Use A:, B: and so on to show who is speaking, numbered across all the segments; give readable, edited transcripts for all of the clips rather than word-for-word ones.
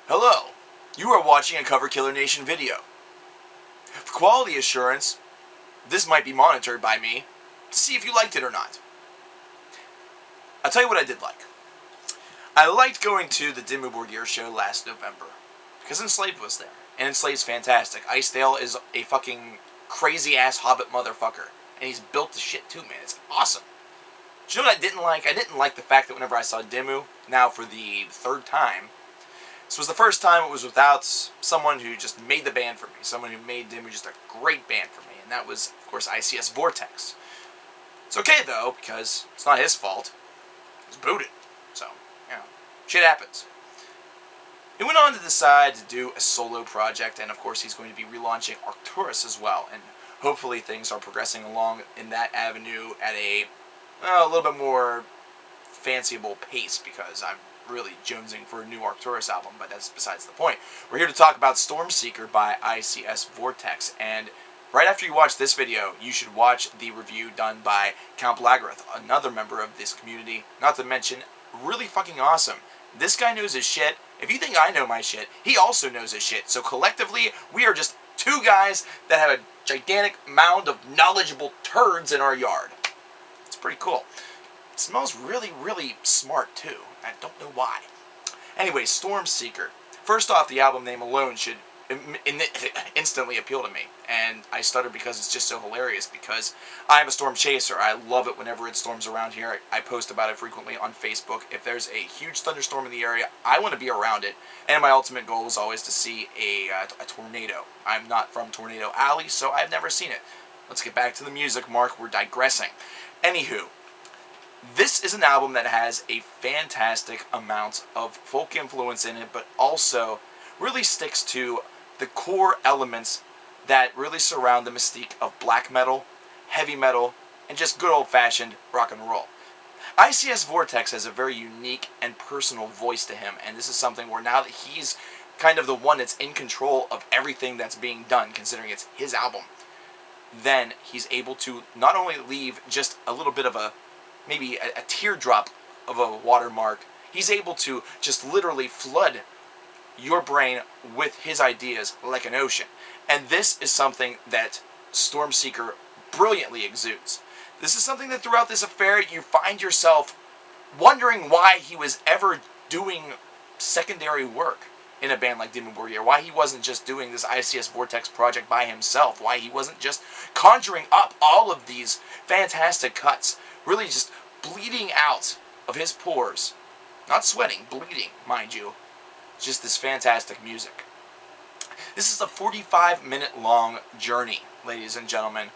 A: Hello, you are watching a Cover Killer Nation video. For quality assurance, this might be monitored by me to see if you liked it or not. I'll tell you what I did like. I liked going to the Dimmu Borgir show last November because Enslaved was there, and Enslaved's fantastic. Icedale is a fucking crazy-ass hobbit motherfucker, and he's built the shit too, man. It's awesome. Do you know what I didn't like? I didn't like the fact that whenever I saw Dimmu, now for the third time, this was the first time it was without someone who just made the band for me, someone who made Dimmu just a great band for me, and that was, of course, ICS Vortex. It's okay, though, because it's not his fault. He was booted, so, you know, shit happens. He went on to decide to do a solo project, and of course he's going to be relaunching Arcturus as well, and hopefully things are progressing along in that avenue at a little bit more fanciable pace, because I'm really jonesing for a new Arcturus album, but that's besides the point. We're here to talk about SEEKER by ICS Vortex, and right after you watch this video, you should watch the review done by Count Blagareth, another member of this community, not to mention, really fucking awesome. This guy knows his shit. If you think I know my shit, he also knows his shit. So collectively, we are just two guys that have a gigantic mound of knowledgeable turds in our yard. It's pretty cool. It smells really, really smart, too. I don't know why. Anyway, SEEKER. First off, the album name alone should instantly appeal to me. And I stutter because it's just so hilarious, because I'm a storm chaser. I love it whenever it storms around here. I post about it frequently on Facebook. If there's a huge thunderstorm in the area, I want to be around it. And my ultimate goal is always to see a tornado. I'm not from Tornado Alley, so I've never seen it. Let's get back to the music, Mark. We're digressing. Anywho, this is an album that has a fantastic amount of folk influence in it, but also really sticks to the core elements that really surround the mystique of black metal, heavy metal, and just good old-fashioned rock and roll. ICS Vortex has a very unique and personal voice to him, and this is something where now that he's kind of the one that's in control of everything that's being done, considering it's his album, then he's able to not only leave just a little bit of maybe a teardrop of a watermark, he's able to just literally flood your brain with his ideas like an ocean. And this is something that SEEKER brilliantly exudes. This is something that throughout this affair you find yourself wondering why he was ever doing secondary work in a band like Dimmu Borgir, why he wasn't just doing this ICS Vortex project by himself, why he wasn't just conjuring up all of these fantastic cuts, really just bleeding out of his pores. Not sweating, bleeding, mind you. Just this fantastic music. This is a 45-minute long journey, ladies and gentlemen,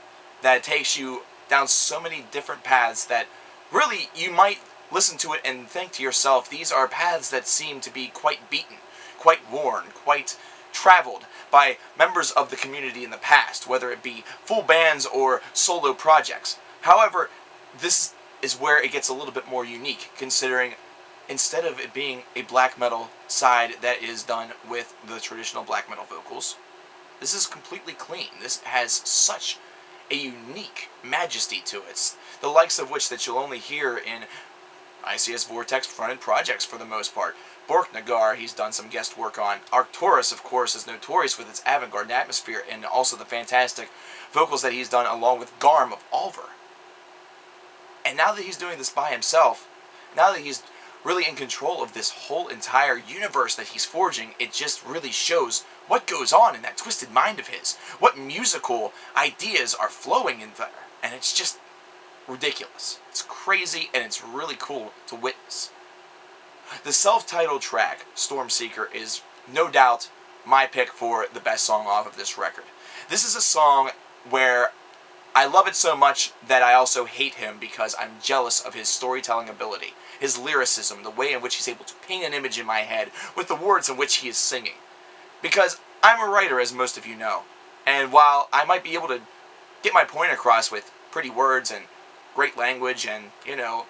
A: that takes you down so many different paths that really you might listen to it and think to yourself, these are paths that seem to be quite beaten, quite worn, quite traveled by members of the community in the past, whether it be full bands or solo projects. However, this is where it gets a little bit more unique, considering instead of it being a black metal side that is done with the traditional black metal vocals, this is completely clean. this has such a unique majesty to it, the likes of which that you'll only hear in ICS Vortex fronted projects for the most part. Borknagar, he's done some guest work on. Arcturus, of course, is notorious with its avant-garde atmosphere and also the fantastic vocals that he's done along with Garm of Ulver. And now that he's doing this by himself, now that he's really in control of this whole entire universe that he's forging, it just really shows what goes on in that twisted mind of his, what musical ideas are flowing in there, and it's just ridiculous. It's crazy, and it's really cool to witness. The self-titled track, SEEKER, is no doubt my pick for the best song off of this record. This is a song where I love it so much that I also hate him because I'm jealous of his storytelling ability, his lyricism, the way in which he's able to paint an image in my head with the words in which he is singing. Because I'm a writer, as most of you know, and while I might be able to get my point across with pretty words and great language and, you know,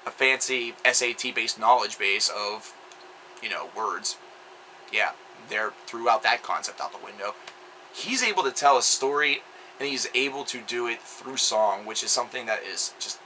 A: a fancy SAT-based knowledge base of, you know, words, yeah, they're throughout that concept out the window, he's able to tell a story, and he's able to do it through song, which is something that is just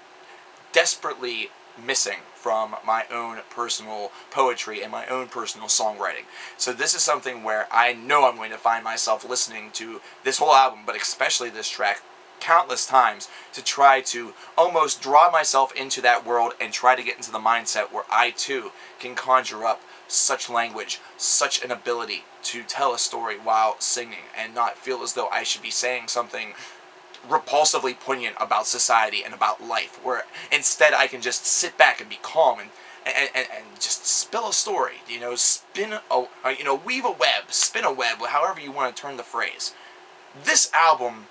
A: desperately missing from my own personal poetry and my own personal songwriting. So this is something where I know I'm going to find myself listening to this whole album, but especially this track, countless times to try to almost draw myself into that world and try to get into the mindset where I too can conjure up such language, such an ability to tell a story while singing and not feel as though I should be saying something repulsively poignant about society and about life, where instead I can just sit back and be calm and just spill a story, weave a web, spin a web, however you want to turn the phrase. This album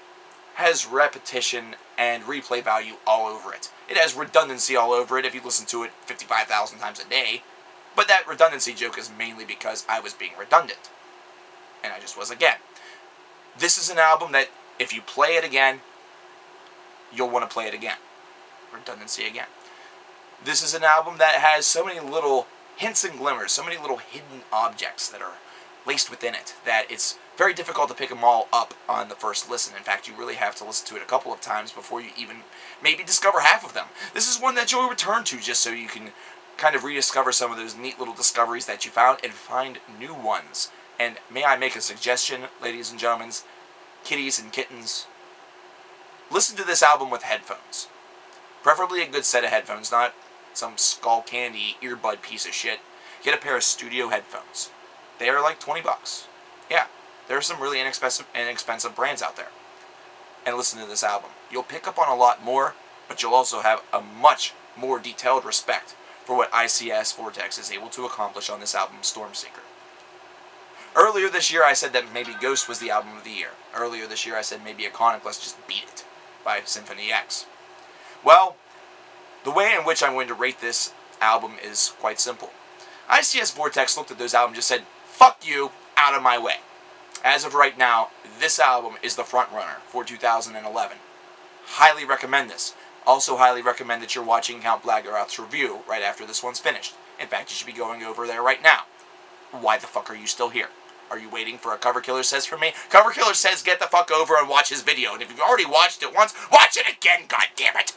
A: has repetition and replay value all over it. It has redundancy all over it if you listen to it 55,000 times a day, but that redundancy joke is mainly because I was being redundant. And I just was again. This is an album that if you play it again, you'll want to play it again. Redundancy again. This is an album that has so many little hints and glimmers, so many little hidden objects that are laced within it, that it's very difficult to pick them all up on the first listen. In fact, you really have to listen to it a couple of times before you even maybe discover half of them. This is one that you'll return to just so you can kind of rediscover some of those neat little discoveries that you found and find new ones. And may I make a suggestion, ladies and gentlemen, kitties and kittens? Listen to this album with headphones. Preferably a good set of headphones, not some skull candy earbud piece of shit. Get a pair of studio headphones. They are like 20 bucks. Yeah, there are some really inexpensive brands out there. And listen to this album. You'll pick up on a lot more, but you'll also have a much more detailed respect for what ICS Vortex is able to accomplish on this album, Stormseeker. Earlier this year I said that maybe Ghost was the album of the year. Earlier this year I said maybe Iconic, Let's Just Beat It by Symphony X. Well, the way in which I'm going to rate this album is quite simple. ICS Vortex looked at those albums and just said, fuck you, out of my way. As of right now, this album is the front runner for 2011. Highly recommend this. Also highly recommend that you're watching Count Blaggeroth's review right after this one's finished. In fact, you should be going over there right now. Why the fuck are you still here? Are you waiting for a Cover Killer Says from me? Cover Killer Says get the fuck over and watch his video. And if you've already watched it once, watch it again, goddammit!